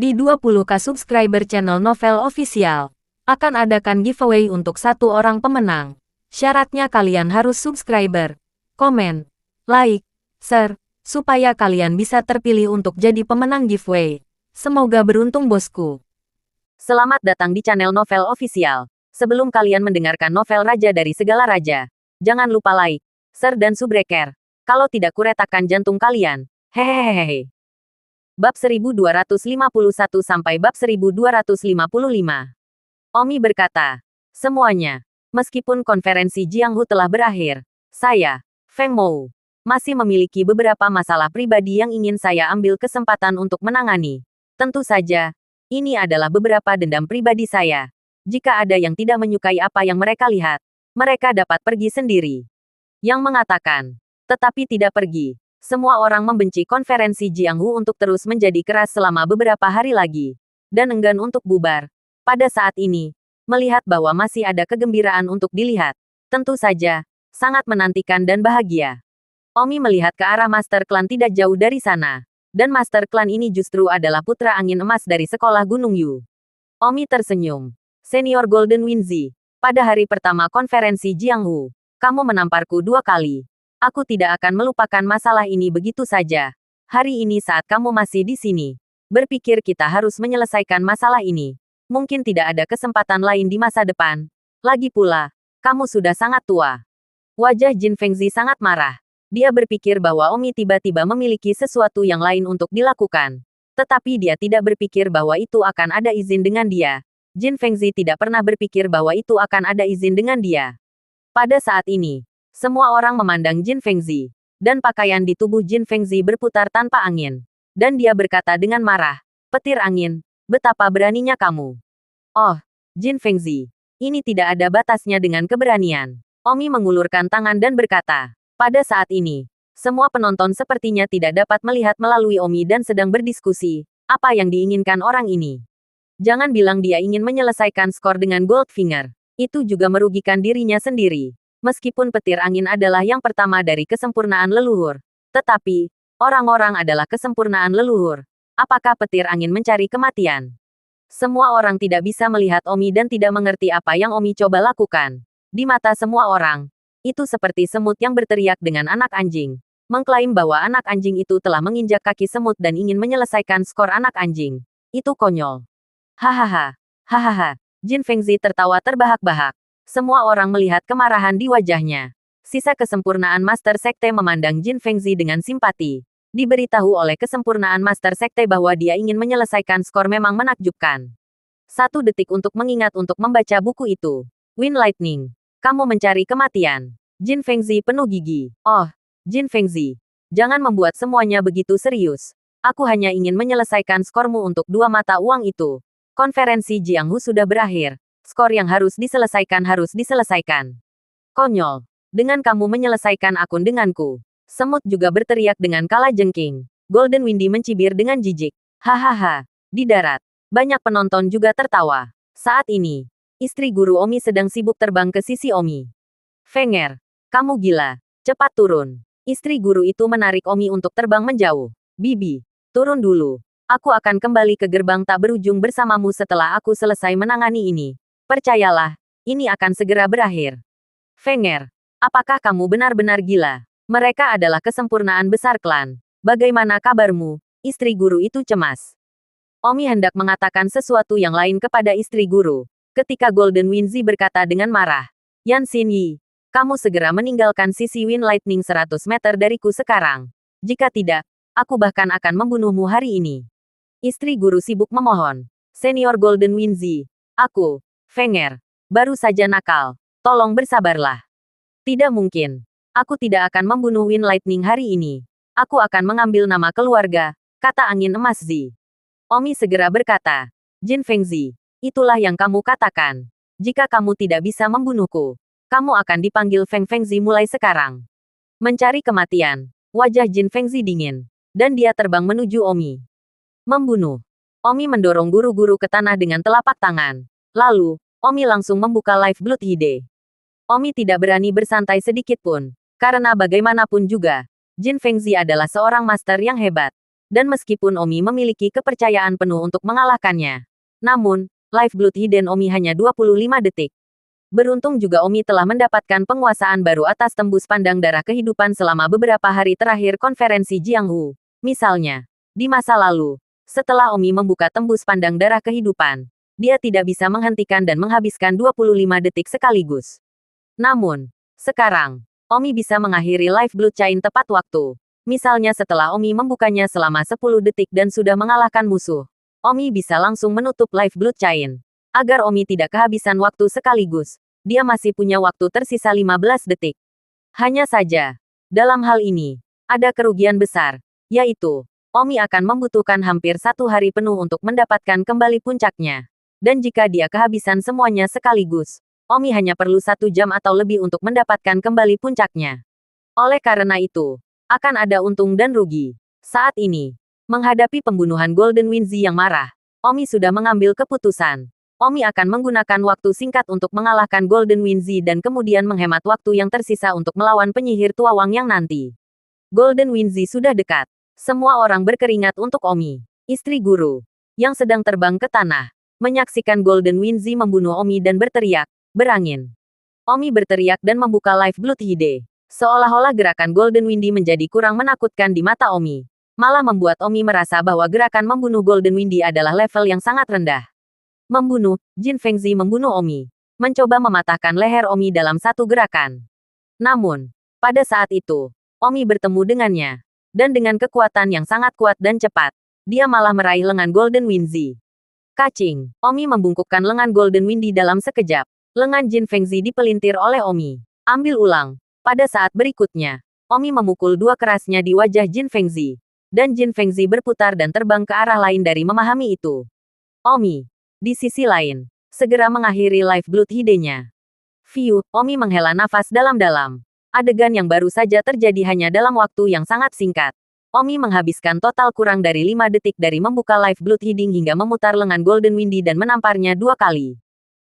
Di 20k subscriber channel Novel Official, akan adakan giveaway untuk satu orang pemenang. Syaratnya kalian harus subscriber, komen, like, share, supaya kalian bisa terpilih untuk jadi pemenang giveaway. Semoga beruntung bosku. Selamat datang di channel Novel Official. Sebelum kalian mendengarkan novel Raja dari Segala Raja, jangan lupa like, share dan subscribe. Kalau tidak kuretakan jantung kalian. Hehehehe. Bab 1251 sampai bab 1255. Omi berkata, semuanya, meskipun konferensi Jianghu telah berakhir, saya, Feng Mou, masih memiliki beberapa masalah pribadi yang ingin saya ambil kesempatan untuk menangani. Tentu saja, ini adalah beberapa dendam pribadi saya. Jika ada yang tidak menyukai apa yang mereka lihat, mereka dapat pergi sendiri. Yang mengatakan, tetapi tidak pergi. Semua orang membenci konferensi Jianghu untuk terus menjadi keras selama beberapa hari lagi, dan enggan untuk bubar. Pada saat ini, melihat bahwa masih ada kegembiraan untuk dilihat, tentu saja, sangat menantikan dan bahagia. Omi melihat ke arah Master Klan tidak jauh dari sana, dan Master Klan ini justru adalah putra angin emas dari sekolah Gunung Yu. Omi tersenyum. Senior Golden Winzi, pada hari pertama konferensi Jianghu, kamu menamparku 2 kali. Aku tidak akan melupakan masalah ini begitu saja. Hari ini saat kamu masih di sini, berpikir kita harus menyelesaikan masalah ini. Mungkin tidak ada kesempatan lain di masa depan. Lagi pula, kamu sudah sangat tua. Wajah Jin Fengzi sangat marah. Dia berpikir bahwa Omi tiba-tiba memiliki sesuatu yang lain untuk dilakukan. Tetapi dia tidak berpikir bahwa itu akan ada izin dengan dia. Jin Fengzi tidak pernah berpikir bahwa itu akan ada izin dengan dia. Pada saat ini, semua orang memandang Jin Fengzi, dan pakaian di tubuh Jin Fengzi berputar tanpa angin. Dan dia berkata dengan marah, petir angin, betapa beraninya kamu. Oh, Jin Fengzi, ini tidak ada batasnya dengan keberanian. Omi mengulurkan tangan dan berkata, pada saat ini, semua penonton sepertinya tidak dapat melihat melalui Omi dan sedang berdiskusi, apa yang diinginkan orang ini. Jangan bilang dia ingin menyelesaikan skor dengan Goldfinger. Itu juga merugikan dirinya sendiri. Meskipun petir angin adalah yang pertama dari kesempurnaan leluhur. Tetapi, orang-orang adalah kesempurnaan leluhur. Apakah petir angin mencari kematian? Semua orang tidak bisa melihat Omi dan tidak mengerti apa yang Omi coba lakukan. Di mata semua orang, itu seperti semut yang berteriak dengan anak anjing. Mengklaim bahwa anak anjing itu telah menginjak kaki semut dan ingin menyelesaikan skor anak anjing. Itu konyol. Hahaha. Hahaha. Jin Fengzi tertawa terbahak-bahak. Semua orang melihat kemarahan di wajahnya. Sisa kesempurnaan Master Sekte memandang Jin Fengzi dengan simpati. Diberitahu oleh kesempurnaan Master Sekte bahwa dia ingin menyelesaikan skor memang menakjubkan. 1 detik untuk mengingat untuk membaca buku itu. Wind Lightning. Kamu mencari kematian. Jin Fengzi penuh gigi. Oh, Jin Fengzi. Jangan membuat semuanya begitu serius. Aku hanya ingin menyelesaikan skormu untuk 2 mata uang itu. Konferensi Jianghu sudah berakhir. Skor yang harus diselesaikan. Konyol. Dengan kamu menyelesaikan akun denganku. Semut juga berteriak dengan kala jengking. Golden Windy mencibir dengan jijik. Hahaha. Di darat, banyak penonton juga tertawa. Saat ini, istri guru Omi sedang sibuk terbang ke sisi Omi. Fenger, kamu gila. Cepat turun. Istri guru itu menarik Omi untuk terbang menjauh. Bibi, turun dulu. Aku akan kembali ke gerbang tak berujung bersamamu setelah aku selesai menangani ini. Percayalah, ini akan segera berakhir. Fenger, apakah kamu benar-benar gila? Mereka adalah kesempurnaan besar klan. Bagaimana kabarmu? Istri guru itu cemas. Omi hendak mengatakan sesuatu yang lain kepada istri guru. Ketika Golden Winzi berkata dengan marah. Yan Xin Yi, kamu segera meninggalkan sisi Wind Lightning 100 meter dariku sekarang. Jika tidak, aku bahkan akan membunuhmu hari ini. Istri guru sibuk memohon. Senior Golden Winzi, aku, Fenger, baru saja nakal. Tolong bersabarlah. Tidak mungkin. Aku tidak akan membunuh Wind Lightning hari ini. Aku akan mengambil nama keluarga, kata angin emas Zi. Omi segera berkata, Jin Fengzi, itulah yang kamu katakan. Jika kamu tidak bisa membunuhku, kamu akan dipanggil Feng Fengzi mulai sekarang. Mencari kematian. Wajah Jin Fengzi dingin. Dan dia terbang menuju Omi. Membunuh. Omi mendorong guru-guru ke tanah dengan telapak tangan. Lalu, Omi langsung membuka Live Blood Hide. Omi tidak berani bersantai sedikit pun. Karena bagaimanapun juga, Jin Fengzi adalah seorang master yang hebat. Dan meskipun Omi memiliki kepercayaan penuh untuk mengalahkannya, namun, Lifeblood Hidden Omi hanya 25 detik. Beruntung juga Omi telah mendapatkan penguasaan baru atas tembus pandang darah kehidupan selama beberapa hari terakhir konferensi Jianghu. Misalnya, di masa lalu, setelah Omi membuka tembus pandang darah kehidupan, dia tidak bisa menghentikan dan menghabiskan 25 detik sekaligus. Namun, sekarang, Omi bisa mengakhiri Lifeblood Chain tepat waktu. Misalnya setelah Omi membukanya selama 10 detik dan sudah mengalahkan musuh, Omi bisa langsung menutup Lifeblood Chain. Agar Omi tidak kehabisan waktu sekaligus, dia masih punya waktu tersisa 15 detik. Hanya saja, dalam hal ini, ada kerugian besar, yaitu, Omi akan membutuhkan hampir 1 hari penuh untuk mendapatkan kembali puncaknya. Dan jika dia kehabisan semuanya sekaligus, Omi hanya perlu 1 jam atau lebih untuk mendapatkan kembali puncaknya. Oleh karena itu, akan ada untung dan rugi. Saat ini, menghadapi pembunuhan Golden Winzy yang marah, Omi sudah mengambil keputusan. Omi akan menggunakan waktu singkat untuk mengalahkan Golden Winzy dan kemudian menghemat waktu yang tersisa untuk melawan penyihir tua Wang yang nanti. Golden Winzy sudah dekat. Semua orang berkeringat untuk Omi, istri guru, yang sedang terbang ke tanah, menyaksikan Golden Winzy membunuh Omi dan berteriak, berangin. Omi berteriak dan membuka Lifeblood Hide. Seolah-olah gerakan Golden Windy menjadi kurang menakutkan di mata Omi. Malah membuat Omi merasa bahwa gerakan membunuh Golden Windy adalah level yang sangat rendah. Membunuh, Jin Fengzi membunuh Omi. Mencoba mematahkan leher Omi dalam satu gerakan. Namun, pada saat itu, Omi bertemu dengannya. Dan dengan kekuatan yang sangat kuat dan cepat, dia malah meraih lengan Golden Winzy. Kacing, Omi membungkukkan lengan Golden Windy dalam sekejap. Lengan Jin Fengzi dipelintir oleh Omi. Ambil ulang. Pada saat berikutnya, Omi memukul 2 kerasnya di wajah Jin Fengzi. Dan Jin Fengzi berputar dan terbang ke arah lain dari memahami itu. Omi, di sisi lain, segera mengakhiri Lifeblood Hide-nya. Fiu, Omi menghela nafas dalam-dalam. Adegan yang baru saja terjadi hanya dalam waktu yang sangat singkat. Omi menghabiskan total kurang dari 5 detik dari membuka Lifeblood Hiding hingga memutar lengan Golden Windy dan menamparnya 2 kali.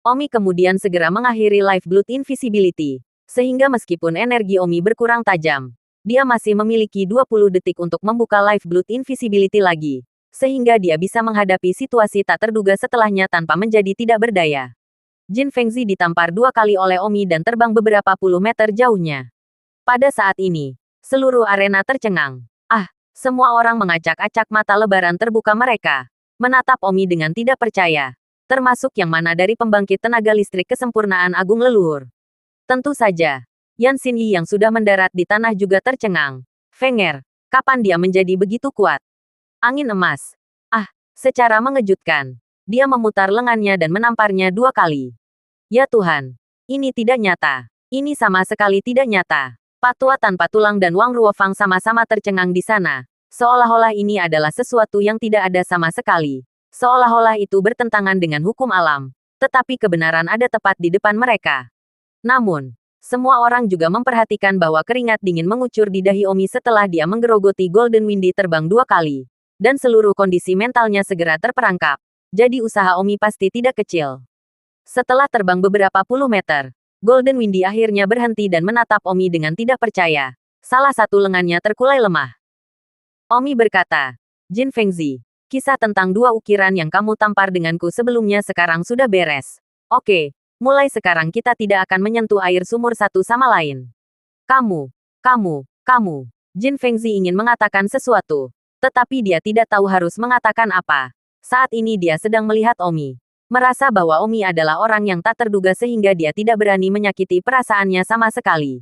Omi kemudian segera mengakhiri Lifeblood Invisibility. Sehingga meskipun energi Omi berkurang tajam, dia masih memiliki 20 detik untuk membuka Lifeblood Invisibility lagi. Sehingga dia bisa menghadapi situasi tak terduga setelahnya tanpa menjadi tidak berdaya. Jin Fengzi ditampar 2 kali oleh Omi dan terbang beberapa puluh meter jauhnya. Pada saat ini, seluruh arena tercengang. Semua orang mengacak-acak mata lebaran terbuka mereka. Menatap Omi dengan tidak percaya. Termasuk yang mana dari pembangkit tenaga listrik kesempurnaan agung leluhur. Tentu saja, Yan Xinyi yang sudah mendarat di tanah juga tercengang. Fenger, kapan dia menjadi begitu kuat? Angin emas. Secara mengejutkan. Dia memutar lengannya dan menamparnya 2 kali. Ya Tuhan. Ini tidak nyata. Ini sama sekali tidak nyata. Patua tanpa tulang dan Wang Ruofang sama-sama tercengang di sana. Seolah-olah ini adalah sesuatu yang tidak ada sama sekali. Seolah-olah itu bertentangan dengan hukum alam. Tetapi kebenaran ada tepat di depan mereka. Namun, semua orang juga memperhatikan bahwa keringat dingin mengucur di dahi Omi setelah dia menggerogoti Golden Windy terbang 2 kali. Dan seluruh kondisi mentalnya segera terperangkap. Jadi usaha Omi pasti tidak kecil. Setelah terbang beberapa puluh meter, Golden Windy akhirnya berhenti dan menatap Omi dengan tidak percaya. Salah satu lengannya terkulai lemah. Omi berkata, Jin Fengzi, kisah tentang 2 ukiran yang kamu tampar denganku sebelumnya sekarang sudah beres. Oke, mulai sekarang kita tidak akan menyentuh air sumur satu sama lain. Kamu. Jin Fengzi ingin mengatakan sesuatu. Tetapi dia tidak tahu harus mengatakan apa. Saat ini dia sedang melihat Omi. Merasa bahwa Omi adalah orang yang tak terduga sehingga dia tidak berani menyakiti perasaannya sama sekali.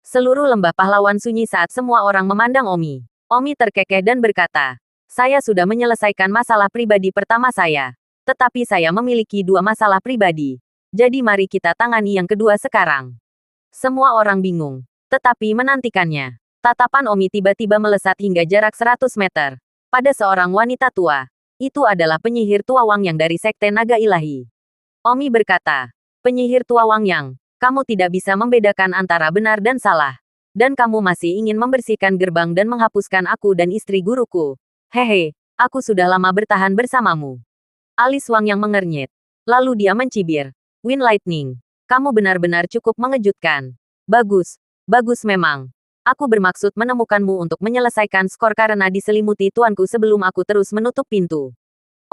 Seluruh lembah pahlawan sunyi saat semua orang memandang Omi. Omi terkekeh dan berkata, saya sudah menyelesaikan masalah pribadi pertama saya. Tetapi saya memiliki 2 masalah pribadi. Jadi mari kita tangani yang kedua sekarang. Semua orang bingung. Tetapi menantikannya. Tatapan Omi tiba-tiba melesat hingga jarak 100 meter. Pada seorang wanita tua. Itu adalah penyihir tua Wang Yang dari Sekte Naga Ilahi. Omi berkata, penyihir tua Wang Yang, kamu tidak bisa membedakan antara benar dan salah. Dan kamu masih ingin membersihkan gerbang dan menghapuskan aku dan istri guruku. Hehe, aku sudah lama bertahan bersamamu. Alis Wang Yang mengernyit. Lalu dia mencibir. Wind Lightning, kamu benar-benar cukup mengejutkan. Bagus memang. Aku bermaksud menemukanmu untuk menyelesaikan skor karena diselimuti tuanku sebelum aku terus menutup pintu.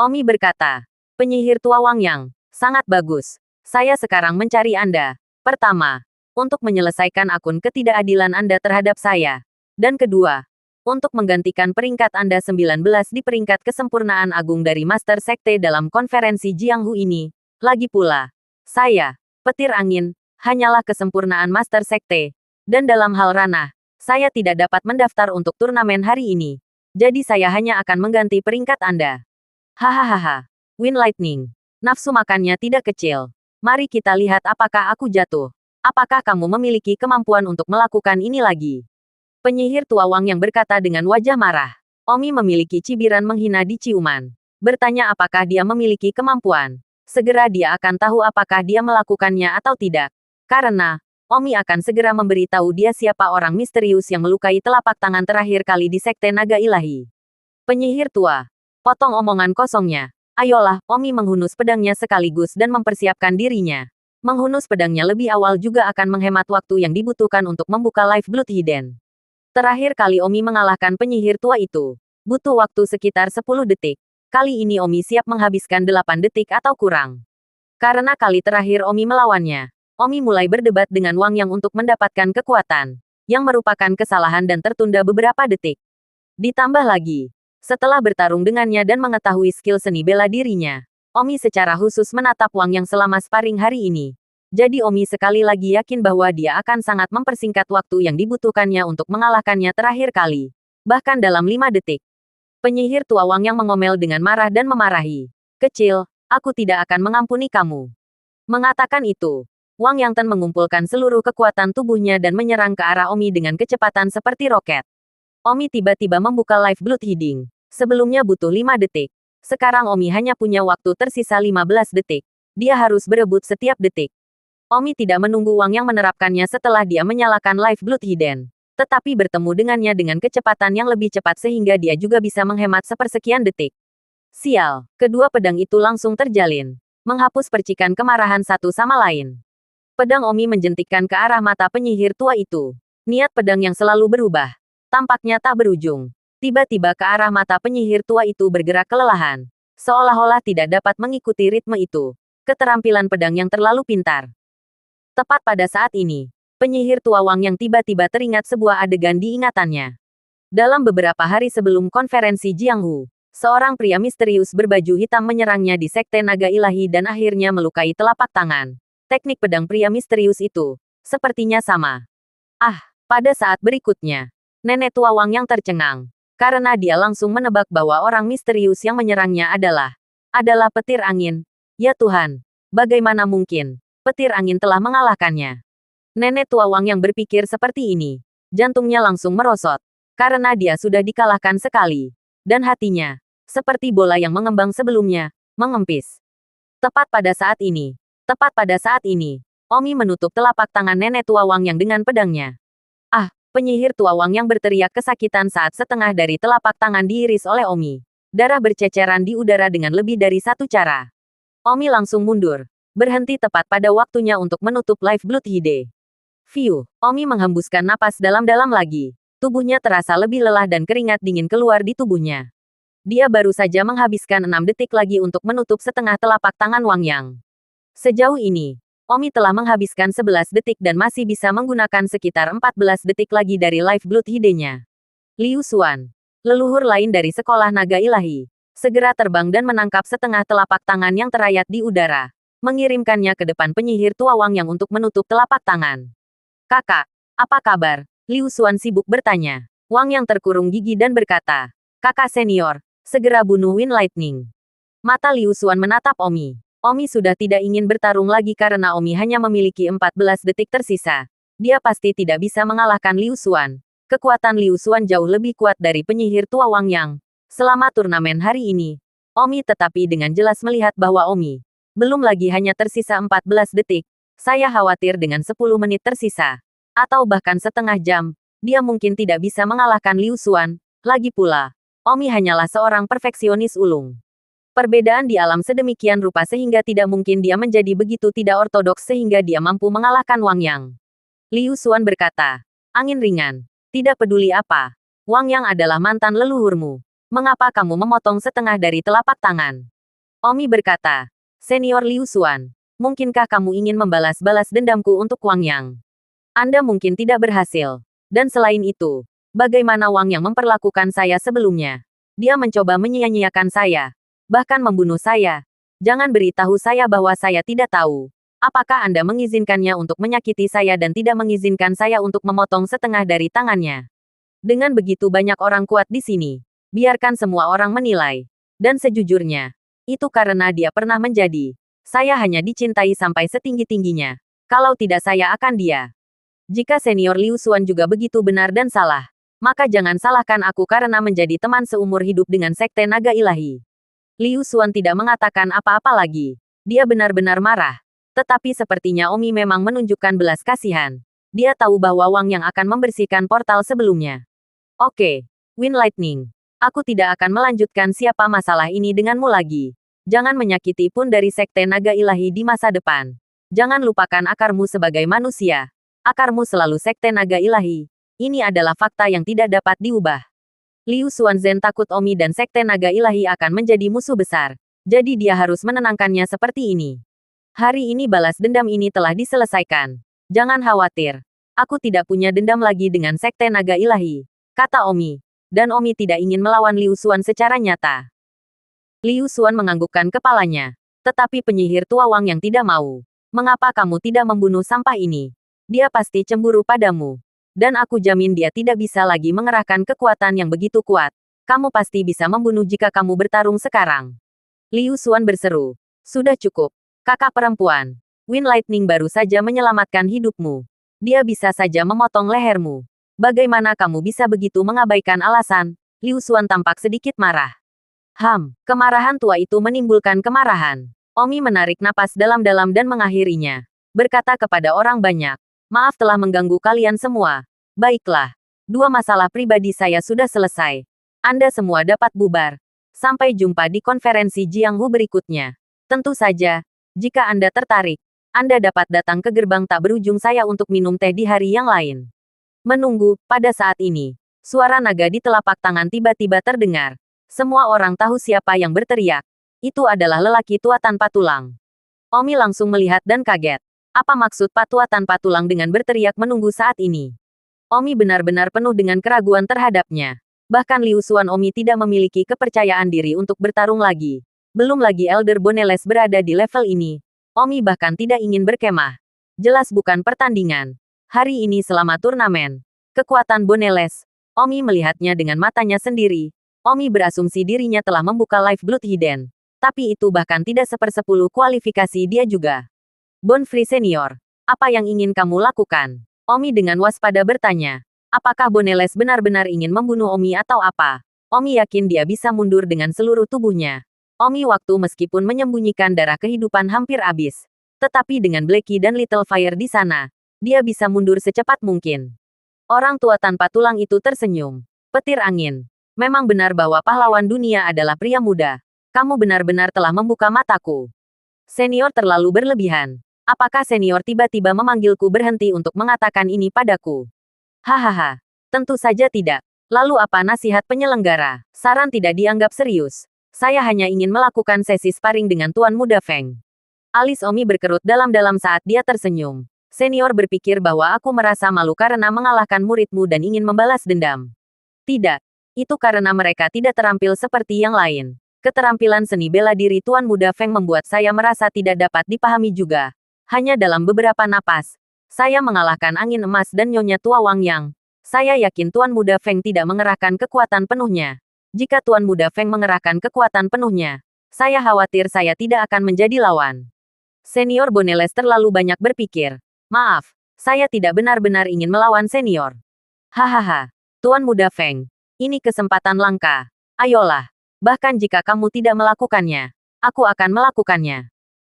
Omi berkata, penyihir tua Wang Yang, sangat bagus. Saya sekarang mencari Anda. Pertama, untuk menyelesaikan akun ketidakadilan Anda terhadap saya. Dan kedua, untuk menggantikan peringkat Anda 19 di peringkat kesempurnaan agung dari Master Sekte dalam konferensi Jianghu ini. Lagi pula, saya, petir angin, hanyalah kesempurnaan Master Sekte. Dan dalam hal ranah, saya tidak dapat mendaftar untuk turnamen hari ini. Jadi saya hanya akan mengganti peringkat Anda. Hahaha. Wind Lightning. Nafsu makannya tidak kecil. Mari kita lihat apakah aku jatuh. Apakah kamu memiliki kemampuan untuk melakukan ini lagi? Penyihir tua Wang yang berkata dengan wajah marah. Omi memiliki cibiran menghina di ciuman. Bertanya apakah dia memiliki kemampuan. Segera dia akan tahu apakah dia melakukannya atau tidak. Karena, Omi akan segera memberitahu dia siapa orang misterius yang melukai telapak tangan terakhir kali di Sekte Naga Ilahi. Penyihir tua. Potong omongan kosongnya. Ayolah, Omi menghunus pedangnya sekaligus dan mempersiapkan dirinya. Menghunus pedangnya lebih awal juga akan menghemat waktu yang dibutuhkan untuk membuka Live Blood Hidden. Terakhir kali Omi mengalahkan penyihir tua itu. Butuh waktu sekitar 10 detik. Kali ini Omi siap menghabiskan 8 detik atau kurang. Karena kali terakhir Omi melawannya, Omi mulai berdebat dengan Wang Yang untuk mendapatkan kekuatan, yang merupakan kesalahan dan tertunda beberapa detik. Ditambah lagi, setelah bertarung dengannya dan mengetahui skill seni bela dirinya, Omi secara khusus menatap Wang Yang selama sparring hari ini. Jadi Omi sekali lagi yakin bahwa dia akan sangat mempersingkat waktu yang dibutuhkannya untuk mengalahkannya terakhir kali. Bahkan dalam 5 detik. Penyihir tua Wang Yang mengomel dengan marah dan memarahi. Kecil, aku tidak akan mengampuni kamu. Mengatakan itu, Wang Yangten mengumpulkan seluruh kekuatan tubuhnya dan menyerang ke arah Omi dengan kecepatan seperti roket. Omi tiba-tiba membuka Live Blood Hidden. Sebelumnya butuh 5 detik. Sekarang Omi hanya punya waktu tersisa 15 detik. Dia harus berebut setiap detik. Omi tidak menunggu Wang Yang menerapkannya setelah dia menyalakan Live Blood Hidden. Tetapi bertemu dengannya dengan kecepatan yang lebih cepat sehingga dia juga bisa menghemat sepersekian detik. Sial, kedua pedang itu langsung terjalin. Menghapus percikan kemarahan satu sama lain. Pedang Omi menjentikkan ke arah mata penyihir tua itu. Niat pedang yang selalu berubah. Tampaknya tak berujung. Tiba-tiba ke arah mata penyihir tua itu bergerak kelelahan. Seolah-olah tidak dapat mengikuti ritme itu. Keterampilan pedang yang terlalu pintar. Tepat pada saat ini, penyihir tua Wang yang tiba-tiba teringat sebuah adegan di ingatannya. Dalam beberapa hari sebelum konferensi Jianghu, seorang pria misterius berbaju hitam menyerangnya di Sekte Naga Ilahi dan akhirnya melukai telapak tangan. Teknik pedang pria misterius itu sepertinya sama. Pada saat berikutnya, nenek tua Wang yang tercengang. Karena dia langsung menebak bahwa orang misterius yang menyerangnya adalah petir angin. Ya Tuhan, bagaimana mungkin petir angin telah mengalahkannya? Nenek tua Wang yang berpikir seperti ini. Jantungnya langsung merosot. Karena dia sudah dikalahkan sekali. Dan hatinya, seperti bola yang mengembang sebelumnya, mengempis. Tepat pada saat ini, Omi menutup telapak tangan nenek tua Wang Yang dengan pedangnya. Penyihir tua Wang Yang berteriak kesakitan saat setengah dari telapak tangan diiris oleh Omi. Darah berceceran di udara dengan lebih dari satu cara. Omi langsung mundur. Berhenti tepat pada waktunya untuk menutup Live Blood Hidden. Omi menghembuskan napas dalam-dalam lagi. Tubuhnya terasa lebih lelah dan keringat dingin keluar di tubuhnya. Dia baru saja menghabiskan 6 detik lagi untuk menutup setengah telapak tangan Wang Yang. Sejauh ini, Omi telah menghabiskan 11 detik dan masih bisa menggunakan sekitar 14 detik lagi dari Live Blood Hidden-nya. Liu Xuan, leluhur lain dari Sekolah Naga Ilahi, segera terbang dan menangkap setengah telapak tangan yang terayat di udara, mengirimkannya ke depan penyihir tua Wang Yang untuk menutup telapak tangan. Kakak, apa kabar? Liu Xuan sibuk bertanya. Wang Yang terkurung gigi dan berkata, kakak senior, segera bunuh Wind Lightning. Mata Liu Xuan menatap Omi. Omi sudah tidak ingin bertarung lagi karena Omi hanya memiliki 14 detik tersisa. Dia pasti tidak bisa mengalahkan Liu Xuan. Kekuatan Liu Xuan jauh lebih kuat dari penyihir tua Wang Yang. Selama turnamen hari ini, Omi tetapi dengan jelas melihat bahwa Omi belum lagi hanya tersisa 14 detik. Saya khawatir dengan 10 menit tersisa. Atau bahkan setengah jam, dia mungkin tidak bisa mengalahkan Liu Xuan. Lagi pula, Omi hanyalah seorang perfeksionis ulung. Perbedaan di alam sedemikian rupa sehingga tidak mungkin dia menjadi begitu tidak ortodoks sehingga dia mampu mengalahkan Wang Yang. Liu Xuan berkata, angin ringan. Tidak peduli apa. Wang Yang adalah mantan leluhurmu. Mengapa kamu memotong setengah dari telapak tangan? Omi berkata, Senior Liu Xuan, mungkinkah kamu ingin membalas-balas dendamku untuk Wang Yang? Anda mungkin tidak berhasil. Dan selain itu, bagaimana Wang Yang memperlakukan saya sebelumnya? Dia mencoba menyia-nyiakan saya. Bahkan membunuh saya. Jangan beritahu saya bahwa saya tidak tahu. Apakah Anda mengizinkannya untuk menyakiti saya dan tidak mengizinkan saya untuk memotong setengah dari tangannya? Dengan begitu banyak orang kuat di sini, biarkan semua orang menilai. Dan sejujurnya, itu karena dia pernah menjadi. Saya hanya dicintai sampai setinggi-tingginya. Kalau tidak saya akan dia. Jika senior Liu Xuan juga begitu benar dan salah, maka jangan salahkan aku karena menjadi teman seumur hidup dengan Sekte Naga Ilahi. Liu Xuan tidak mengatakan apa-apa lagi. Dia benar-benar marah. Tetapi sepertinya Omi memang menunjukkan belas kasihan. Dia tahu bahwa Wang yang akan membersihkan portal sebelumnya. Oke, Wind Lightning. Aku tidak akan melanjutkan siapa masalah ini denganmu lagi. Jangan menyakiti pun dari Sekte Naga Ilahi di masa depan. Jangan lupakan akarmu sebagai manusia. Akarmu selalu Sekte Naga Ilahi. Ini adalah fakta yang tidak dapat diubah. Liu Xuanzhen takut Omi dan Sekte Naga Ilahi akan menjadi musuh besar. Jadi dia harus menenangkannya seperti ini. Hari ini balas dendam ini telah diselesaikan. Jangan khawatir. Aku tidak punya dendam lagi dengan Sekte Naga Ilahi, kata Omi. Dan Omi tidak ingin melawan Liu Xuan secara nyata. Liu Xuan menganggukkan kepalanya. Tetapi penyihir tua Wang yang tidak mau. Mengapa kamu tidak membunuh sampah ini? Dia pasti cemburu padamu. Dan aku jamin dia tidak bisa lagi mengerahkan kekuatan yang begitu kuat. Kamu pasti bisa membunuh jika kamu bertarung sekarang. Liu Xuan berseru. Sudah cukup. Kakak perempuan. Wind Lightning baru saja menyelamatkan hidupmu. Dia bisa saja memotong lehermu. Bagaimana kamu bisa begitu mengabaikan alasan? Liu Xuan tampak sedikit marah. Kemarahan tua itu menimbulkan kemarahan. Omi menarik napas dalam-dalam dan mengakhirinya. Berkata kepada orang banyak. Maaf telah mengganggu kalian semua. Baiklah. 2 masalah pribadi saya sudah selesai. Anda semua dapat bubar. Sampai jumpa di konferensi Jianghu berikutnya. Tentu saja, jika Anda tertarik, Anda dapat datang ke gerbang tak berujung saya untuk minum teh di hari yang lain. Menunggu, pada saat ini, suara naga di telapak tangan tiba-tiba terdengar. Semua orang tahu siapa yang berteriak. Itu adalah lelaki tua tanpa tulang. Omi langsung melihat dan kaget. Apa maksud Pak Tua tanpa tulang dengan berteriak menunggu saat ini? Omi benar-benar penuh dengan keraguan terhadapnya. Bahkan Liu Xuan Omi tidak memiliki kepercayaan diri untuk bertarung lagi. Belum lagi Elder Boneles berada di level ini. Omi bahkan tidak ingin berkemah. Jelas bukan pertandingan. Hari ini selama turnamen. Kekuatan Boneles. Omi melihatnya dengan matanya sendiri. Omi berasumsi dirinya telah membuka Live Blood Hidden. Tapi itu bahkan tidak 1/10 kualifikasi dia juga. Bonfrey Senior, apa yang ingin kamu lakukan? Omi dengan waspada bertanya. Apakah Boneles benar-benar ingin membunuh Omi atau apa? Omi yakin dia bisa mundur dengan seluruh tubuhnya. Omi waktu meskipun menyembunyikan darah kehidupan hampir habis. Tetapi dengan Blackie dan Little Fire di sana, dia bisa mundur secepat mungkin. Orang tua tanpa tulang itu tersenyum. Petir angin. Memang benar bahwa pahlawan dunia adalah pria muda. Kamu benar-benar telah membuka mataku. Senior terlalu berlebihan. Apakah senior tiba-tiba memanggilku berhenti untuk mengatakan ini padaku? Hahaha. Tentu saja tidak. Lalu apa nasihat penyelenggara? Saran tidak dianggap serius. Saya hanya ingin melakukan sesi sparring dengan Tuan Muda Feng. Alis Omi berkerut dalam-dalam saat dia tersenyum. Senior berpikir bahwa aku merasa malu karena mengalahkan muridmu dan ingin membalas dendam. Tidak. Itu karena mereka tidak terampil seperti yang lain. Keterampilan seni bela diri Tuan Muda Feng membuat saya merasa tidak dapat dipahami juga. Hanya dalam beberapa napas, saya mengalahkan angin emas dan Nyonya Tua Wang Yang. Saya yakin Tuan Muda Feng tidak mengerahkan kekuatan penuhnya. Jika Tuan Muda Feng mengerahkan kekuatan penuhnya, saya khawatir saya tidak akan menjadi lawan. Senior Boneles terlalu banyak berpikir. Maaf, saya tidak benar-benar ingin melawan senior. Hahaha, Tuan Muda Feng, ini kesempatan langka. Ayolah, bahkan jika kamu tidak melakukannya, aku akan melakukannya.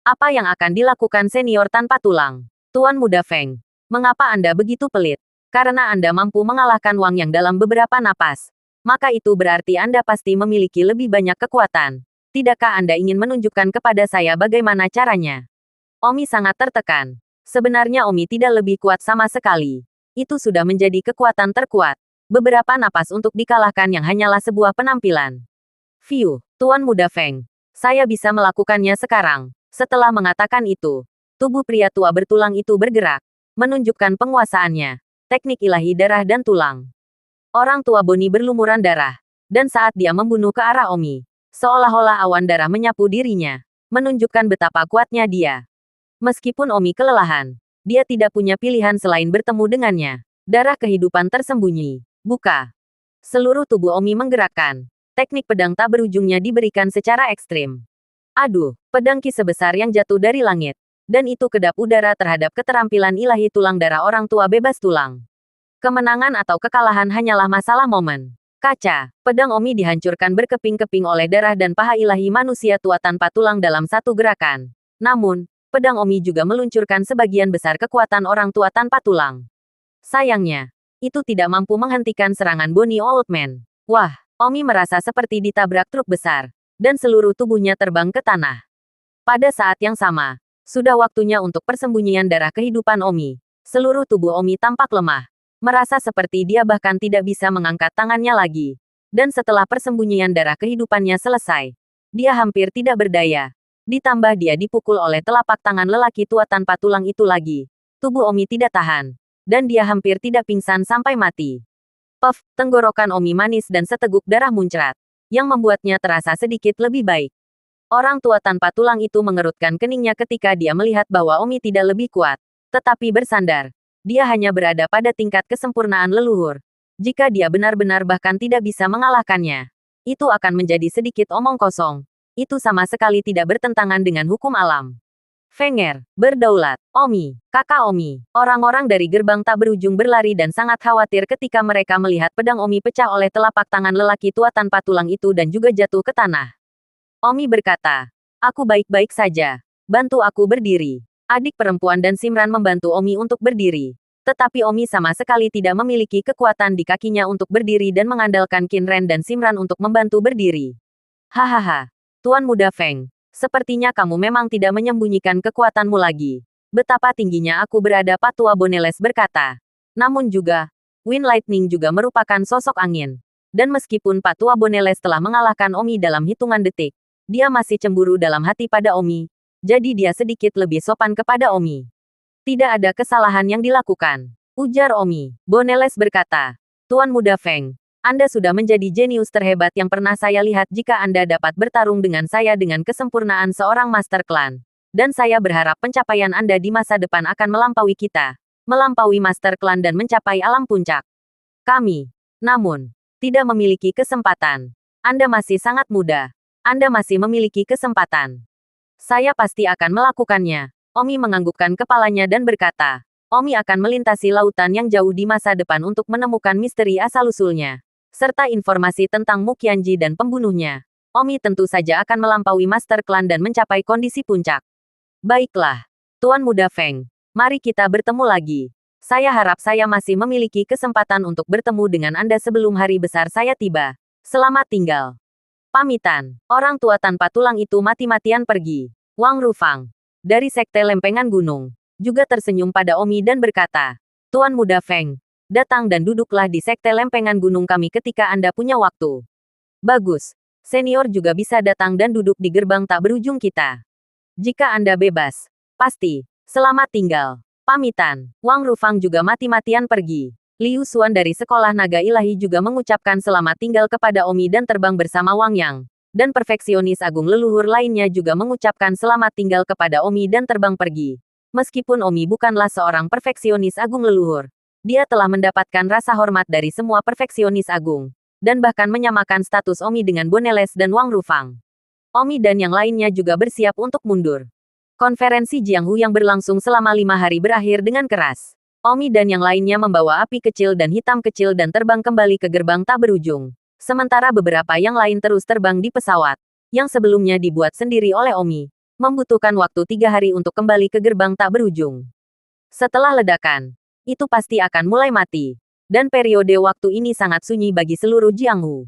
Apa yang akan dilakukan senior tanpa tulang? Tuan Muda Feng, mengapa Anda begitu pelit? Karena Anda mampu mengalahkan Wang Yang dalam beberapa napas. Maka itu berarti Anda pasti memiliki lebih banyak kekuatan. Tidakkah Anda ingin menunjukkan kepada saya bagaimana caranya? Omi sangat tertekan. Sebenarnya Omi tidak lebih kuat sama sekali. Itu sudah menjadi kekuatan terkuat. Beberapa napas untuk dikalahkan yang hanyalah sebuah penampilan. View, Tuan Muda Feng. Saya bisa melakukannya sekarang. Setelah mengatakan itu, tubuh pria tua bertulang itu bergerak, menunjukkan penguasaannya. Teknik ilahi darah dan tulang. Orang tua Boni berlumuran darah. Dan saat dia membunuh ke arah Omi, seolah-olah awan darah menyapu dirinya, menunjukkan betapa kuatnya dia. Meskipun Omi kelelahan, dia tidak punya pilihan selain bertemu dengannya. Darah kehidupan tersembunyi. Buka. Seluruh tubuh Omi menggerakkan. Teknik pedang tak berujungnya diberikan secara ekstrim. Aduh, pedang ki sebesar yang jatuh dari langit. Dan itu kedap udara terhadap keterampilan ilahi tulang darah orang tua bebas tulang. Kemenangan atau kekalahan hanyalah masalah momen. Kaca, pedang Omi dihancurkan berkeping-keping oleh darah dan paha ilahi manusia tua tanpa tulang dalam satu gerakan. Namun, pedang Omi juga meluncurkan sebagian besar kekuatan orang tua tanpa tulang. Sayangnya, itu tidak mampu menghentikan serangan Bonnie Oldman. Wah, Omi merasa seperti ditabrak truk besar, dan seluruh tubuhnya terbang ke tanah. Pada saat yang sama, sudah waktunya untuk persembunyian darah kehidupan Omi. Seluruh tubuh Omi tampak lemah, merasa seperti dia bahkan tidak bisa mengangkat tangannya lagi. Dan setelah persembunyian darah kehidupannya selesai, dia hampir tidak berdaya. Ditambah dia dipukul oleh telapak tangan lelaki tua tanpa tulang itu lagi. Tubuh Omi tidak tahan, dan dia hampir tidak pingsan sampai mati. Puff, tenggorokan Omi manis dan seteguk darah muncrat, yang membuatnya terasa sedikit lebih baik. Orang tua tanpa tulang itu mengerutkan keningnya ketika dia melihat bahwa Omi tidak lebih kuat, tetapi bersandar. Dia hanya berada pada tingkat kesempurnaan leluhur. Jika dia benar-benar bahkan tidak bisa mengalahkannya, itu akan menjadi sedikit omong kosong. Itu sama sekali tidak bertentangan dengan hukum alam. Fenger, berdaulat, Omi, kakak Omi. Orang-orang dari gerbang tak berujung berlari dan sangat khawatir ketika mereka melihat pedang Omi pecah oleh telapak tangan lelaki tua tanpa tulang itu dan juga jatuh ke tanah. Omi berkata, "Aku baik-baik saja. Bantu aku berdiri." Adik perempuan dan Simran membantu Omi untuk berdiri. Tetapi Omi sama sekali tidak memiliki kekuatan di kakinya untuk berdiri dan mengandalkan Kinren dan Simran untuk membantu berdiri. Hahaha, Tuan Muda Feng. Sepertinya kamu memang tidak menyembunyikan kekuatanmu lagi. Betapa tingginya aku berada, Patua Boneles berkata. Namun juga, Wind Lightning juga merupakan sosok angin. Dan meskipun Patua Boneles telah mengalahkan Omi dalam hitungan detik, dia masih cemburu dalam hati pada Omi. Jadi dia sedikit lebih sopan kepada Omi. Tidak ada kesalahan yang dilakukan, ujar Omi. Boneles berkata, Tuan Muda Feng, Anda sudah menjadi jenius terhebat yang pernah saya lihat jika Anda dapat bertarung dengan saya dengan kesempurnaan seorang master klan. Dan saya berharap pencapaian Anda di masa depan akan melampaui kita. Melampaui master klan dan mencapai alam puncak. Kami, namun, tidak memiliki kesempatan. Anda masih sangat muda. Anda masih memiliki kesempatan. Saya pasti akan melakukannya. Omi menganggukkan kepalanya dan berkata, Omi akan melintasi lautan yang jauh di masa depan untuk menemukan misteri asal-usulnya. Serta informasi tentang Muqianji dan pembunuhnya. Omi tentu saja akan melampaui master klan dan mencapai kondisi puncak. Baiklah, Tuan Muda Feng. Mari kita bertemu lagi. Saya harap saya masih memiliki kesempatan untuk bertemu dengan Anda sebelum hari besar saya tiba. Selamat tinggal. Pamitan. Orang tua tanpa tulang itu mati-matian pergi. Wang Rufang, dari Sekte Lempengan Gunung, juga tersenyum pada Omi dan berkata, Tuan Muda Feng, datang dan duduklah di Sekte Lempengan Gunung kami ketika Anda punya waktu. Bagus. Senior juga bisa datang dan duduk di gerbang tak berujung kita. Jika Anda bebas, pasti. Selamat tinggal. Pamitan. Wang Rufang juga mati-matian pergi. Liu Xuan dari Sekolah Naga Ilahi juga mengucapkan selamat tinggal kepada Omi dan terbang bersama Wang Yang. Dan perfeksionis agung leluhur lainnya juga mengucapkan selamat tinggal kepada Omi dan terbang pergi. Meskipun Omi bukanlah seorang perfeksionis agung leluhur, dia telah mendapatkan rasa hormat dari semua perfeksionis agung, dan bahkan menyamakan status Omi dengan Boneles dan Wang Rufang. Omi dan yang lainnya juga bersiap untuk mundur. Konferensi Jianghu yang berlangsung selama 5 hari berakhir dengan keras. Omi dan yang lainnya membawa api kecil dan hitam kecil dan terbang kembali ke gerbang tak berujung. Sementara beberapa yang lain terus terbang di pesawat, yang sebelumnya dibuat sendiri oleh Omi, membutuhkan waktu 3 hari untuk kembali ke gerbang tak berujung. Setelah ledakan, itu pasti akan mulai mati. Dan periode waktu ini sangat sunyi bagi seluruh Jianghu.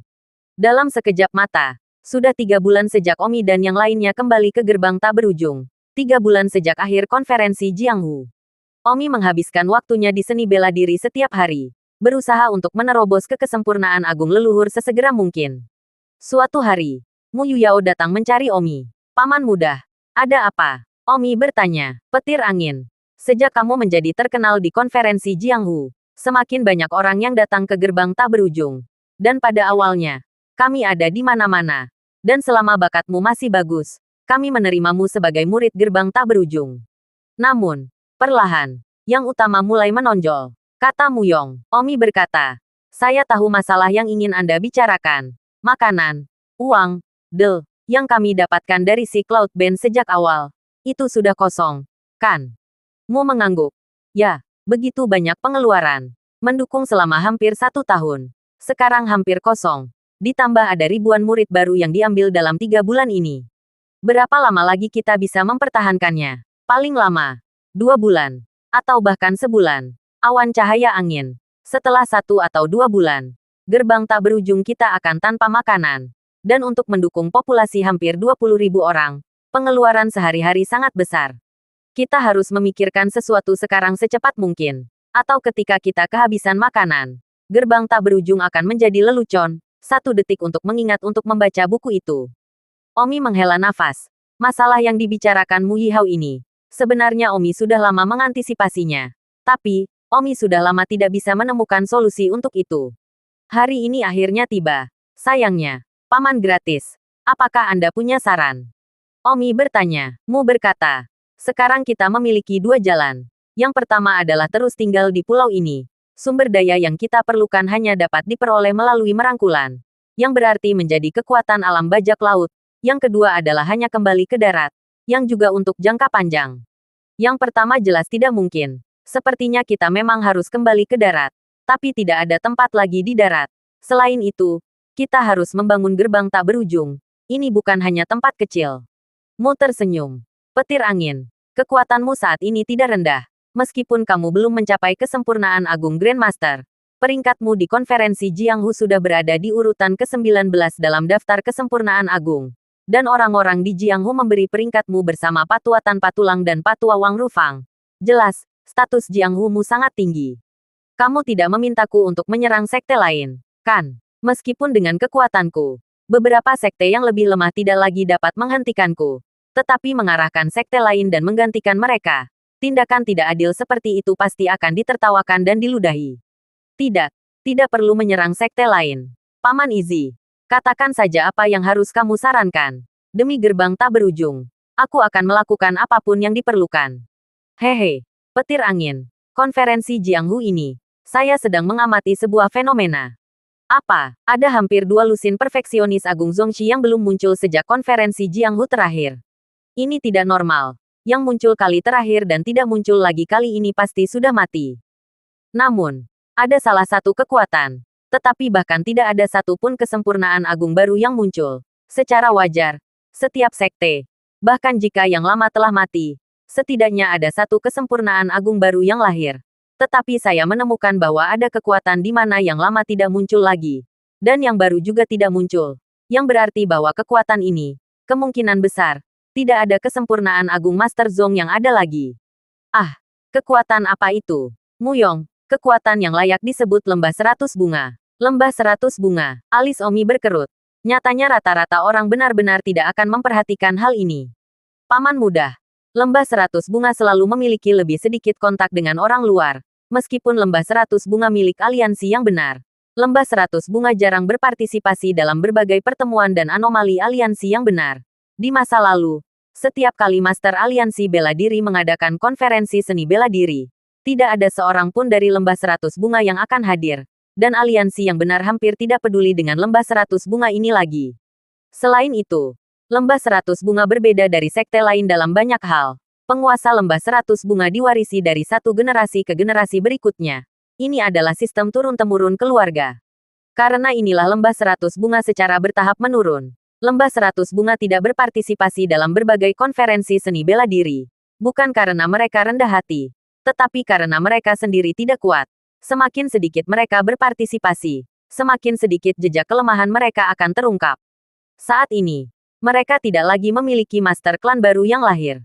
Dalam sekejap mata, sudah 3 bulan sejak Omi dan yang lainnya kembali ke gerbang tak berujung. 3 bulan sejak akhir konferensi Jianghu. Omi menghabiskan waktunya di seni bela diri setiap hari. berusaha untuk menerobos ke kesempurnaan agung leluhur sesegera mungkin. Suatu hari, Mu Yuyao datang mencari Omi. Paman muda, ada apa? Omi bertanya. Petir angin. Sejak kamu menjadi terkenal di konferensi Jianghu, semakin banyak orang yang datang ke gerbang tak berujung. Dan pada awalnya, kami ada di mana-mana. Dan selama bakatmu masih bagus, kami menerimamu sebagai murid gerbang tak berujung. Namun, perlahan, yang utama mulai menonjol. Kata Muyong. Omi berkata, saya tahu masalah yang ingin Anda bicarakan. Makanan, uang, yang kami dapatkan dari si Cloud Band sejak awal. Itu sudah kosong, kan? Mu mengangguk. Ya, begitu banyak pengeluaran. Mendukung selama hampir 1 tahun. Sekarang hampir kosong. Ditambah ada ribuan murid baru yang diambil dalam 3 bulan ini. Berapa lama lagi kita bisa mempertahankannya? Paling lama, 2 bulan. Atau bahkan sebulan. Awan cahaya angin. Setelah 1 atau 2 bulan, gerbang tak berujung kita akan tanpa makanan. Dan untuk mendukung populasi hampir 20.000 orang, pengeluaran sehari-hari sangat besar. Kita harus memikirkan sesuatu sekarang secepat mungkin. Atau ketika kita kehabisan makanan, gerbang tak berujung akan menjadi lelucon. 1 detik untuk mengingat untuk membaca buku itu. Omi menghela nafas. Masalah yang dibicarakan Mu Yihao ini, sebenarnya Omi sudah lama mengantisipasinya. Tapi, Omi sudah lama tidak bisa menemukan solusi untuk itu. Hari ini akhirnya tiba. Sayangnya, Paman gratis. Apakah Anda punya saran? Omi bertanya. Mu berkata, sekarang kita memiliki 2 jalan. Yang pertama adalah terus tinggal di pulau ini. Sumber daya yang kita perlukan hanya dapat diperoleh melalui merangkulan. Yang berarti menjadi kekuatan alam bajak laut. Yang kedua adalah hanya kembali ke darat. Yang juga untuk jangka panjang. Yang pertama jelas tidak mungkin. Sepertinya kita memang harus kembali ke darat. Tapi tidak ada tempat lagi di darat. Selain itu, kita harus membangun gerbang tak berujung. Ini bukan hanya tempat kecil. Mu tersenyum. Petir angin. Kekuatanmu saat ini tidak rendah. Meskipun kamu belum mencapai kesempurnaan agung Grandmaster. Peringkatmu di konferensi Jianghu sudah berada di urutan ke-19 dalam daftar kesempurnaan agung. Dan orang-orang di Jianghu memberi peringkatmu bersama Patua Tanpa Tulang dan Patua Wang Rufang. Jelas, status Jianghu-mu sangat tinggi. Kamu tidak memintaku untuk menyerang sekte lain, kan? Meskipun dengan kekuatanku, beberapa sekte yang lebih lemah tidak lagi dapat menghentikanku. Tetapi mengarahkan sekte lain dan menggantikan mereka. Tindakan tidak adil seperti itu pasti akan ditertawakan dan diludahi. Tidak, tidak perlu menyerang sekte lain. Paman Izzy, katakan saja apa yang harus kamu sarankan. Demi gerbang tak berujung, aku akan melakukan apapun yang diperlukan. Hehe. Petir angin. Konferensi Jianghu ini. Saya sedang mengamati sebuah fenomena. Apa? Ada hampir 2 lusin perfeksionis Agung Zongxi yang belum muncul sejak konferensi Jianghu terakhir. Ini tidak normal. Yang muncul kali terakhir dan tidak muncul lagi kali ini pasti sudah mati. Namun, ada salah satu kekuatan. Tetapi bahkan tidak ada satupun kesempurnaan agung baru yang muncul. Secara wajar, setiap sekte, bahkan jika yang lama telah mati, setidaknya ada satu kesempurnaan agung baru yang lahir. Tetapi saya menemukan bahwa ada kekuatan di mana yang lama tidak muncul lagi. Dan yang baru juga tidak muncul. Yang berarti bahwa kekuatan ini, kemungkinan besar, tidak ada kesempurnaan agung Master Zong yang ada lagi. Ah, kekuatan apa itu? Muyong, kekuatan yang layak disebut lembah 100 bunga. Lembah 100 bunga. Alis Omi berkerut. Nyatanya rata-rata orang benar-benar tidak akan memperhatikan hal ini. Paman muda. Lembah 100 bunga selalu memiliki lebih sedikit kontak dengan orang luar. Meskipun lembah 100 bunga milik aliansi yang benar. Lembah 100 bunga jarang berpartisipasi dalam berbagai pertemuan dan anomali aliansi yang benar. Di masa lalu, setiap kali Master Aliansi Bela Diri mengadakan konferensi seni bela diri, tidak ada seorang pun dari lembah 100 bunga yang akan hadir. Dan aliansi yang benar hampir tidak peduli dengan lembah 100 bunga ini lagi. Selain itu, lembah 100 bunga berbeda dari sekte lain dalam banyak hal. Penguasa lembah 100 bunga diwarisi dari satu generasi ke generasi berikutnya. Ini adalah sistem turun-temurun keluarga. Karena inilah lembah 100 bunga secara bertahap menurun. Lembah 100 bunga tidak berpartisipasi dalam berbagai konferensi seni bela diri. Bukan karena mereka rendah hati, tetapi karena mereka sendiri tidak kuat. Semakin sedikit mereka berpartisipasi, semakin sedikit jejak kelemahan mereka akan terungkap. Saat ini, mereka tidak lagi memiliki master klan baru yang lahir.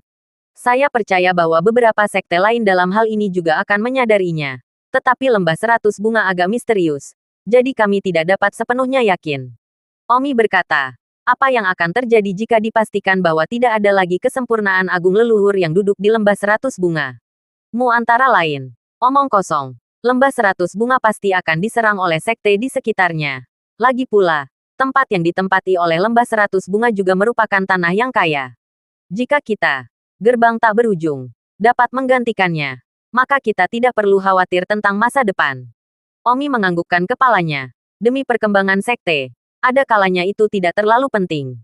Saya percaya bahwa beberapa sekte lain dalam hal ini juga akan menyadarinya. Tetapi lembah 100 bunga agak misterius. Jadi kami tidak dapat sepenuhnya yakin. Omi berkata, apa yang akan terjadi jika dipastikan bahwa tidak ada lagi kesempurnaan agung leluhur yang duduk di lembah 100 bunga? Mu antara lain. Omong kosong. Lembah 100 bunga pasti akan diserang oleh sekte di sekitarnya. Lagi pula, tempat yang ditempati oleh lembah 100 bunga juga merupakan tanah yang kaya. Jika kita, gerbang tak berujung, dapat menggantikannya, maka kita tidak perlu khawatir tentang masa depan. Omi menganggukkan kepalanya. Demi perkembangan sekte, ada kalanya itu tidak terlalu penting.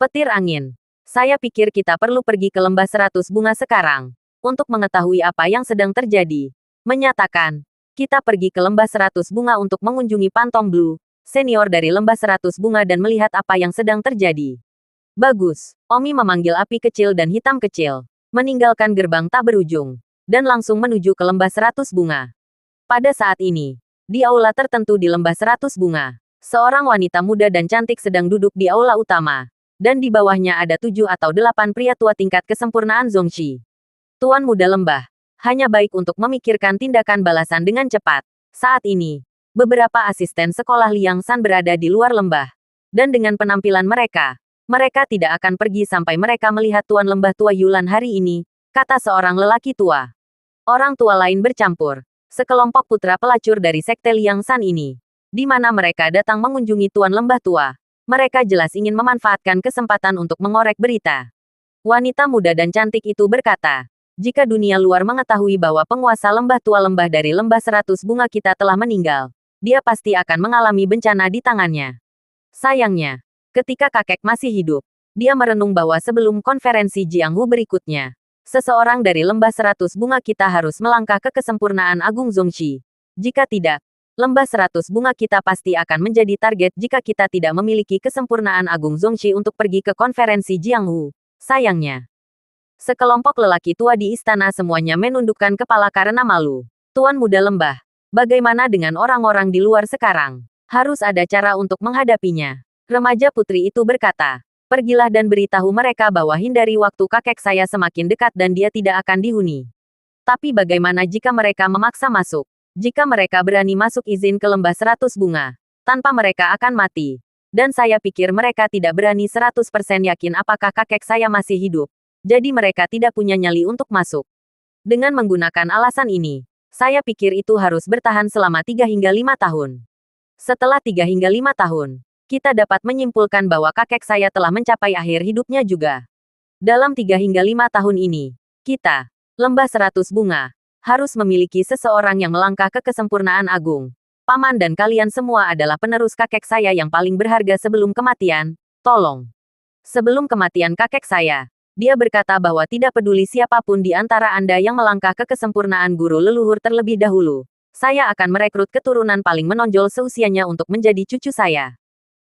Petir angin. Saya pikir kita perlu pergi ke lembah 100 bunga sekarang, untuk mengetahui apa yang sedang terjadi. Menyatakan, kita pergi ke lembah 100 bunga untuk mengunjungi Pantong Blue, senior dari lembah 100 bunga dan melihat apa yang sedang terjadi. Bagus. Omi memanggil api kecil dan hitam kecil, meninggalkan gerbang tak berujung, dan langsung menuju ke lembah 100 bunga. Pada saat ini, di aula tertentu di lembah 100 bunga, seorang wanita muda dan cantik sedang duduk di aula utama, dan di bawahnya ada 7 atau 8 pria tua tingkat kesempurnaan Zongxi. Tuan muda lembah, hanya baik untuk memikirkan tindakan balasan dengan cepat. Saat ini, beberapa asisten sekolah Liang San berada di luar lembah. Dan dengan penampilan mereka tidak akan pergi sampai mereka melihat Tuan Lembah Tua Yulan hari ini, kata seorang lelaki tua. Orang tua lain bercampur. Sekelompok putra pelacur dari sekte Liang San ini, di mana mereka datang mengunjungi Tuan Lembah Tua. Mereka jelas ingin memanfaatkan kesempatan untuk mengorek berita. Wanita muda dan cantik itu berkata, jika dunia luar mengetahui bahwa penguasa lembah tua lembah dari lembah 100 bunga kita telah meninggal, dia pasti akan mengalami bencana di tangannya. Sayangnya, ketika kakek masih hidup, dia merenung bahwa sebelum konferensi Jianghu berikutnya, seseorang dari lembah 100 bunga kita harus melangkah ke kesempurnaan Agung Zongxi. Jika tidak, lembah 100 bunga kita pasti akan menjadi target jika kita tidak memiliki kesempurnaan Agung Zongxi untuk pergi ke konferensi Jianghu. Sayangnya, sekelompok lelaki tua di istana semuanya menundukkan kepala karena malu. Tuan muda lembah, bagaimana dengan orang-orang di luar sekarang? Harus ada cara untuk menghadapinya. Remaja putri itu berkata, pergilah dan beritahu mereka bahwa hindari waktu kakek saya semakin dekat dan dia tidak akan dihuni. Tapi bagaimana jika mereka memaksa masuk? Jika mereka berani masuk izin ke lembah 100 bunga, tanpa mereka akan mati. Dan saya pikir mereka tidak berani 100% yakin apakah kakek saya masih hidup. Jadi mereka tidak punya nyali untuk masuk. Dengan menggunakan alasan ini, saya pikir itu harus bertahan selama 3 hingga 5 tahun. Setelah 3 hingga 5 tahun, kita dapat menyimpulkan bahwa kakek saya telah mencapai akhir hidupnya juga. Dalam 3 hingga 5 tahun ini, kita, lembah 100 bunga, harus memiliki seseorang yang melangkah ke kesempurnaan agung. Paman dan kalian semua adalah penerus kakek saya yang paling berharga sebelum kematian, tolong. Sebelum kematian kakek saya, dia berkata bahwa tidak peduli siapapun di antara Anda yang melangkah ke kesempurnaan guru leluhur terlebih dahulu. Saya akan merekrut keturunan paling menonjol seusianya untuk menjadi cucu saya.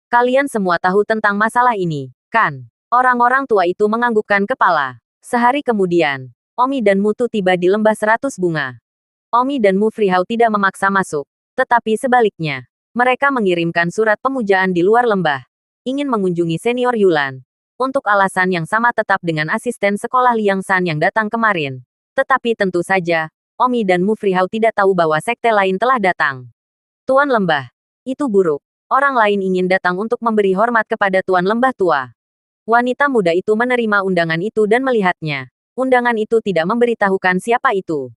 Kalian semua tahu tentang masalah ini, kan? Orang-orang tua itu menganggukkan kepala. Sehari kemudian, Omi dan Mutu tiba di lembah 100 bunga. Omi dan Mu Frihau tidak memaksa masuk. Tetapi sebaliknya, mereka mengirimkan surat pemujaan di luar lembah. Ingin mengunjungi senior Yulan. Untuk alasan yang sama tetap dengan asisten sekolah Liang San yang datang kemarin. Tetapi tentu saja, Omi dan Mu Frihau tidak tahu bahwa sekte lain telah datang. Tuan Lembah. Itu buruk. Orang lain ingin datang untuk memberi hormat kepada Tuan Lembah Tua. Wanita muda itu menerima undangan itu dan melihatnya. Undangan itu tidak memberitahukan siapa itu.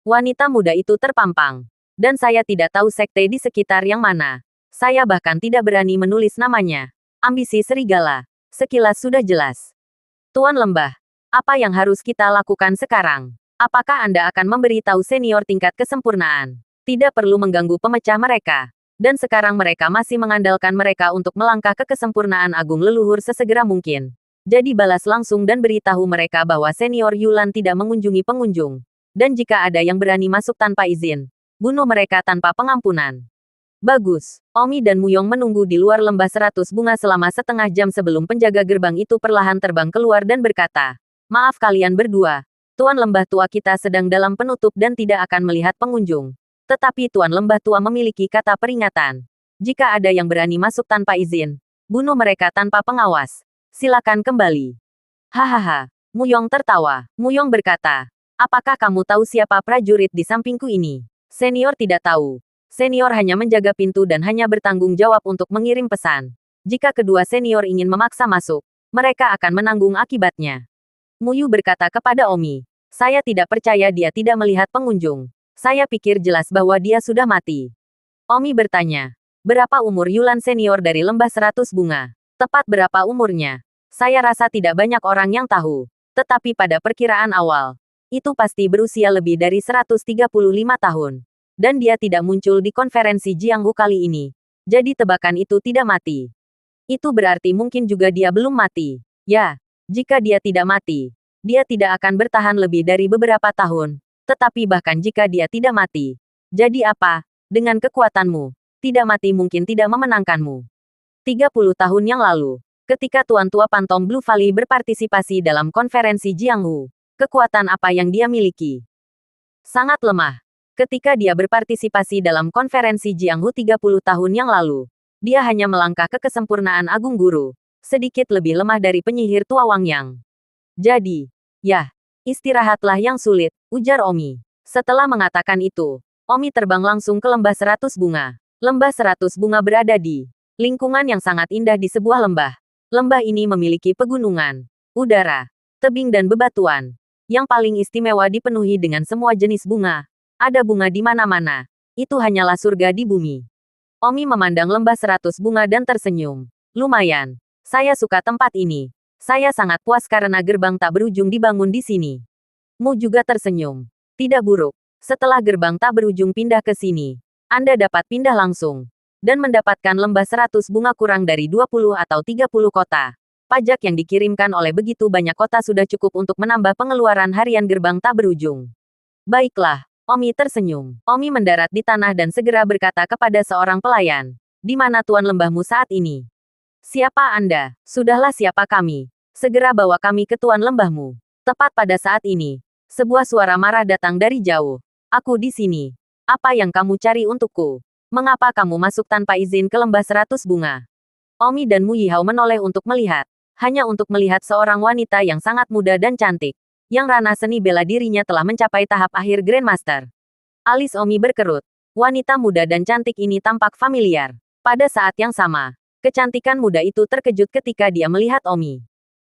Wanita muda itu terpampang. Dan saya tidak tahu sekte di sekitar yang mana. Saya bahkan tidak berani menulis namanya. Ambisi serigala. Sekilas sudah jelas. Tuan Lembah, apa yang harus kita lakukan sekarang? Apakah Anda akan memberitahu senior tingkat kesempurnaan? Tidak perlu mengganggu pemecah mereka. Dan sekarang mereka masih mengandalkan mereka untuk melangkah ke kesempurnaan agung leluhur sesegera mungkin. Jadi balas langsung dan beritahu mereka bahwa senior Yulan tidak mengunjungi pengunjung. Dan jika ada yang berani masuk tanpa izin, bunuh mereka tanpa pengampunan. Bagus. Omi dan Muyong menunggu di luar lembah 100 bunga selama setengah jam sebelum penjaga gerbang itu perlahan terbang keluar dan berkata, maaf kalian berdua. Tuan Lembah Tua kita sedang dalam penutup dan tidak akan melihat pengunjung. Tetapi Tuan Lembah Tua memiliki kata peringatan. Jika ada yang berani masuk tanpa izin, bunuh mereka tanpa pengawas. Silakan kembali. Hahaha. Muyong tertawa. Muyong berkata, apakah kamu tahu siapa prajurit di sampingku ini? Senior tidak tahu. Senior hanya menjaga pintu dan hanya bertanggung jawab untuk mengirim pesan. Jika kedua senior ingin memaksa masuk, mereka akan menanggung akibatnya. Muyu berkata kepada Omi. Saya tidak percaya dia tidak melihat pengunjung. Saya pikir jelas bahwa dia sudah mati. Omi bertanya. Berapa umur Yulan senior dari lembah 100 bunga? Tepat berapa umurnya? Saya rasa tidak banyak orang yang tahu. Tetapi pada perkiraan awal, itu pasti berusia lebih dari 135 tahun. Dan dia tidak muncul di konferensi Jianghu kali ini. Jadi tebakan itu tidak mati. Itu berarti mungkin juga dia belum mati. Ya, jika dia tidak mati, dia tidak akan bertahan lebih dari beberapa tahun. Tetapi bahkan jika dia tidak mati, jadi apa? Dengan kekuatanmu, tidak mati mungkin tidak memenangkanmu. 30 tahun yang lalu, ketika Tuan Tua Pantong Blue Valley berpartisipasi dalam konferensi Jianghu, kekuatan apa yang dia miliki? Sangat lemah. Ketika dia berpartisipasi dalam konferensi Jianghu 30 tahun yang lalu, dia hanya melangkah ke kesempurnaan Agung Guru, sedikit lebih lemah dari penyihir tua Wang Yang. Jadi, ya, istirahatlah yang sulit, ujar Omi. Setelah mengatakan itu, Omi terbang langsung ke lembah 100 bunga. Lembah 100 bunga berada di lingkungan yang sangat indah di sebuah lembah. Lembah ini memiliki pegunungan, udara, tebing dan bebatuan. Yang paling istimewa dipenuhi dengan semua jenis bunga. Ada bunga di mana-mana. Itu hanyalah surga di bumi. Omi memandang lembah 100 bunga dan tersenyum. Lumayan. Saya suka tempat ini. Saya sangat puas karena gerbang tak berujung dibangun di sini. Mu juga tersenyum. Tidak buruk. Setelah gerbang tak berujung pindah ke sini, Anda dapat pindah langsung. Dan mendapatkan lembah 100 bunga kurang dari 20 atau 30 kota. Pajak yang dikirimkan oleh begitu banyak kota sudah cukup untuk menambah pengeluaran harian gerbang tak berujung. Baiklah. Omi tersenyum. Omi mendarat di tanah dan segera berkata kepada seorang pelayan. Di mana tuan lembahmu saat ini? Siapa Anda? Sudahlah siapa kami. Segera bawa kami ke tuan lembahmu. Tepat pada saat ini, sebuah suara marah datang dari jauh. Aku di sini. Apa yang kamu cari untukku? Mengapa kamu masuk tanpa izin ke lembah 100 bunga? Omi dan Mu Yihao menoleh untuk melihat. Hanya untuk melihat seorang wanita yang sangat muda dan cantik. Yang ranah seni bela dirinya telah mencapai tahap akhir Grandmaster. Alis Omi berkerut. Wanita muda dan cantik ini tampak familiar. Pada saat yang sama, kecantikan muda itu terkejut ketika dia melihat Omi.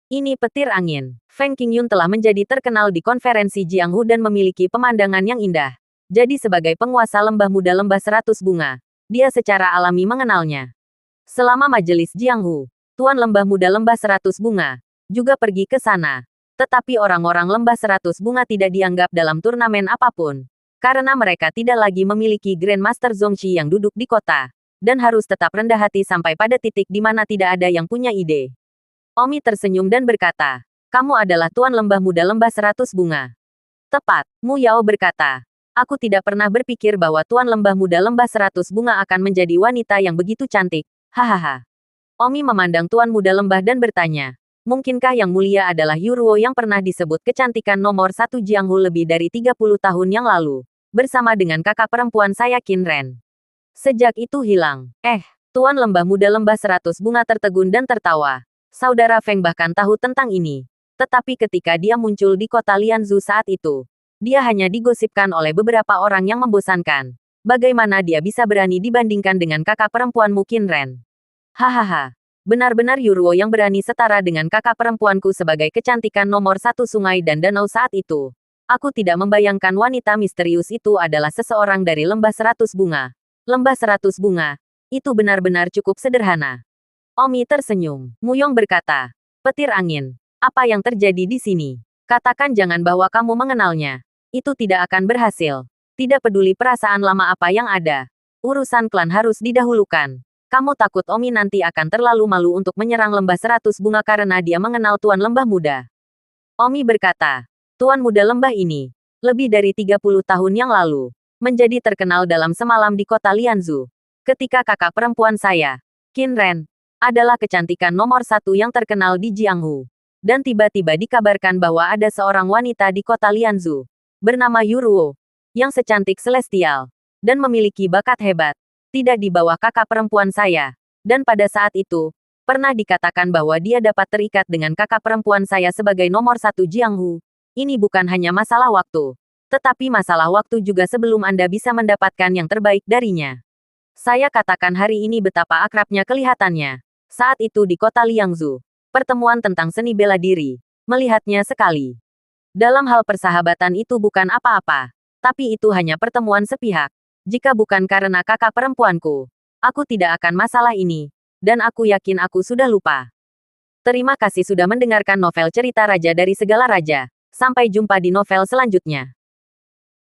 Ini petir angin. Feng Qingyun telah menjadi terkenal di konferensi Jianghu dan memiliki pemandangan yang indah. Jadi sebagai penguasa lembah muda lembah 100 bunga, dia secara alami mengenalnya. Selama majelis Jianghu, Tuan Lembah Muda Lembah 100 Bunga juga pergi ke sana. Tetapi orang-orang lembah 100 bunga tidak dianggap dalam turnamen apapun. Karena mereka tidak lagi memiliki Grandmaster Zongxi yang duduk di kota. Dan harus tetap rendah hati sampai pada titik di mana tidak ada yang punya ide. Omi tersenyum dan berkata, kamu adalah Tuan Lembah Muda Lembah 100 bunga. Tepat, Mu Yao berkata. Aku tidak pernah berpikir bahwa Tuan Lembah Muda Lembah 100 bunga akan menjadi wanita yang begitu cantik. Hahaha. Omi memandang Tuan Muda Lembah dan bertanya. Mungkinkah yang mulia adalah Yuruo yang pernah disebut kecantikan nomor 1 Jianghu lebih dari 30 tahun yang lalu, bersama dengan kakak perempuan saya Qin Ren. Sejak itu hilang. Tuan Lembah Muda Lembah 100 bunga tertegun dan tertawa. Saudara Feng bahkan tahu tentang ini. Tetapi ketika dia muncul di kota Lianzhou saat itu, dia hanya digosipkan oleh beberapa orang yang membosankan. Bagaimana dia bisa berani dibandingkan dengan kakak perempuanmu Qin Ren? Hahaha. Benar-benar Yuruo yang berani setara dengan kakak perempuanku sebagai kecantikan nomor 1 sungai dan danau saat itu. Aku tidak membayangkan wanita misterius itu adalah seseorang dari lembah 100 bunga. Lembah 100 bunga. Itu benar-benar cukup sederhana. Omi tersenyum. Muyong berkata, petir angin. Apa yang terjadi di sini? Katakan jangan bahwa kamu mengenalnya. Itu tidak akan berhasil. Tidak peduli perasaan lama apa yang ada. Urusan klan harus didahulukan. Kamu takut Omi nanti akan terlalu malu untuk menyerang lembah 100 bunga karena dia mengenal Tuan Lembah Muda. Omi berkata, Tuan Muda Lembah ini, lebih dari 30 tahun yang lalu, menjadi terkenal dalam semalam di kota Lianzhou. Ketika kakak perempuan saya, Qin Ren, adalah kecantikan nomor 1 yang terkenal di Jianghu. Dan tiba-tiba dikabarkan bahwa ada seorang wanita di kota Lianzhou, bernama Yuruo, yang secantik celestial, dan memiliki bakat hebat. Tidak di bawah kakak perempuan saya. Dan pada saat itu, pernah dikatakan bahwa dia dapat terikat dengan kakak perempuan saya sebagai nomor 1 Jianghu. Ini bukan hanya masalah waktu. Tetapi masalah waktu juga sebelum Anda bisa mendapatkan yang terbaik darinya. Saya katakan hari ini betapa akrabnya kelihatannya. Saat itu di kota Liangzhou. Pertemuan tentang seni bela diri. Melihatnya sekali. Dalam hal persahabatan itu bukan apa-apa. Tapi itu hanya pertemuan sepihak. Jika bukan karena kakak perempuanku, aku tidak akan masalah ini. Dan aku yakin aku sudah lupa. Terima kasih sudah mendengarkan novel cerita Raja dari Segala Raja. Sampai jumpa di novel selanjutnya.